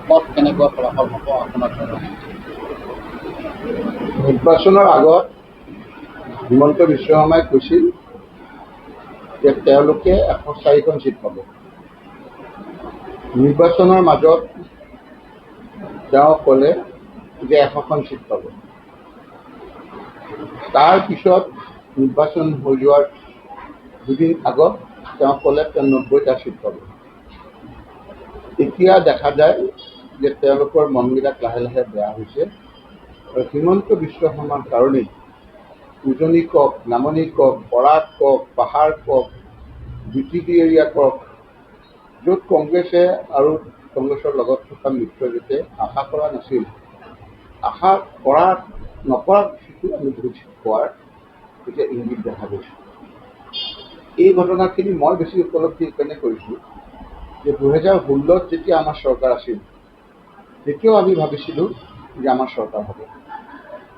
পথ কেনেকুৱা ফলাফল হ'ব আপোনাৰ ধৰণে? নিৰ্বাচনৰ আগত হিমন্ত বিশ্ব শৰ্মাই কৈছিল যে তেওঁলোকে 104খন চিট পাব। নিৰ্বাচনৰ মাজত তেওঁ ক'লে যে 100খন চিট পাব। তাৰ পিছত নিৰ্বাচন হৈ যোৱাৰ দুদিন আগত তেওঁ ক'লে তেওঁ 90টা চিট পাব। এতিয়া দেখা যায় যে তেওঁলোকৰ মনবিলাক লাহে লাহে বেয়া হৈছে আৰু হিমন্ত বিশ্ব শৰ্মাৰ কাৰণেই উজনি কওক, নামনি কওক, বৰাক কওক, পাহাৰ কওক, BTT এৰিয়া কওক, য'ত কংগ্ৰেছে আৰু কংগ্ৰেছৰ লগত থকা মিত্ৰজোঁটে আশা কৰা নাছিল, আশা নকৰাৰ পিছতো আমি বহুত পোৱাৰ এতিয়া ইংগিত দেখা গৈছে। এই ঘটনাখিনি মই বেছি উপলব্ধি এইকাৰণে কৰিছোঁ যে 2016ত যেতিয়া আমাৰ চৰকাৰ আছিল তেতিয়াও আমি ভাবিছিলোঁ যে আমাৰ চৰকাৰ হ'ব।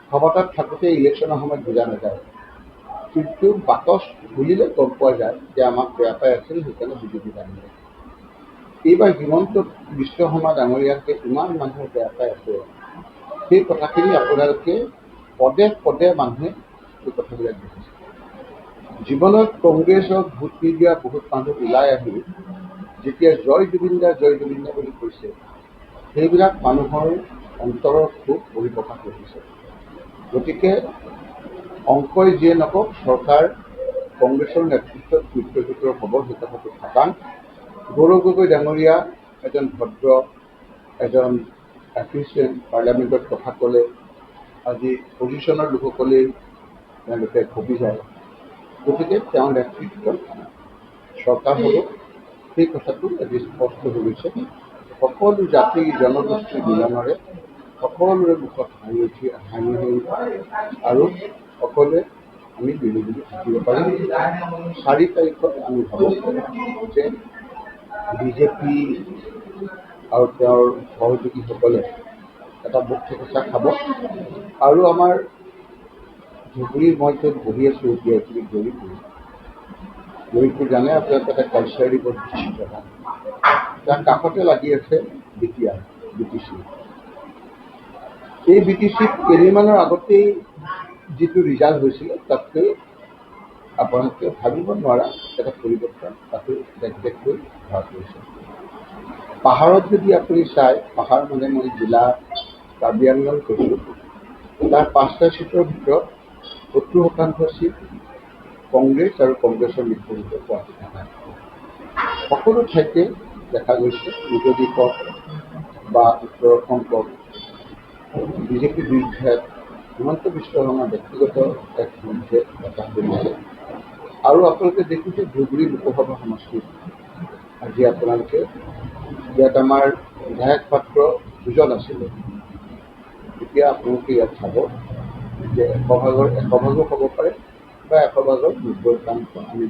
ক্ষমতাত থাকোঁতে ইলেকশ্যনৰ সময়ত বুজা নাযায়, কিন্তু বাকচ খুলিলে গম পোৱা যায় যে আমাক বেয়া পাই আছিল, সেইকাৰণে বিজেপি আনিলে। এইবাৰ হিমন্ত বিশ্ব শৰ্মা ডাঙৰীয়াকে ইমান মানুহে বেয়া পাই আছে, সেই কথাখিনি আপোনালোকে পদে পদে মানুহে এই কথাবিলাক দেখিছে। জীৱনত কংগ্ৰেছক ভোট নিদিয়া বহুত মানুহ ওলাই আহি যেতিয়া জয় জুবিনদা বুলি কৈছে, সেইবিলাক মানুহৰ অন্তৰৰ খুব বহিঃপ্ৰকাশ ঘটিছে। গতিকে অংকই যিয়ে নকওক, চৰকাৰ কংগ্ৰেছৰ নেতৃত্বত মিত্ৰজোঁটৰ হ'ব, সেই কথাটো খাটাং। গৌৰৱ গগৈ ডাঙৰীয়া এজন ভদ্ৰ, এজন এফিচিয়েণ্ট, পাৰ্লিয়ামেণ্টত কথা ক'লে আজি পজিশ্যনৰ লোকসকলেই তেওঁলোকে কঁপি যায়। গতিকে তেওঁৰ নেতৃত্বত চৰকাৰ হ'ব, সেই কথাটো আজি স্পষ্ট হৈ গৈছে। সকলো জাতি জনগোষ্ঠীৰ মিলনৰে সকলোৰে মুখত হাঁহি আৰু সকলোৱে আমি মিলিজুলি থাকিব পাৰিম। 4 তাৰিখত আমি ভাবোঁ যে বিজেপি আৰু তেওঁৰ সহযোগীসকলে এটা বুক থেকেচা খাব আৰু আমাৰ ধুবুৰীৰ মই য'ত বহি আছোঁ এতিয়া এইখিনি গৌৰীপুৰ জানে আপোনালোকে এটা কালচাৰী বৰ বিচিত্ৰ জেগা। তাৰ কাষতে লাগি আছে BTC। এই BTCত কেইদিনমানৰ আগতেই যিটো ৰিজাল্ট হৈছিলে তাতকৈ আপোনালোকে ভাবিব নোৱাৰা এটা পৰিৱৰ্তন তাতো দেখ-দেখকৈ ধৰা পৰিছে। পাহাৰত যদি আপুনি চাই, পাহাৰ মানে মই জিলা কাৰ্বি আংলং কৈছোঁ, তাৰ 5টা চিটৰ ভিতৰত 70% চিট কংগ্ৰেছ আৰু কংগ্ৰেছৰ মিত্ৰজোঁটে পোৱা দেখা নাই। সকলো ঠাইতে দেখা গৈছে উজনি কওক বা উত্তৰ অসম কওক, বিজেপিৰ বিৰুদ্ধে হিমন্ত বিশ্ব শৰ্মাৰ ব্যক্তিগত এক বিৰুদ্ধে বতাহ বলিছে। আৰু আপোনালোকে দেখিছে ধুবুৰী লোকসভা সমষ্টিত আজি আপোনালোকে ইয়াত আমাৰ বিধায়ক পাত্ৰ 2জন আছিলে, এতিয়া আপোনালোকে ইয়াত চাব যে 100 ভাগো হ'ব পাৰে বা 100 ভাগৰ 90% আমি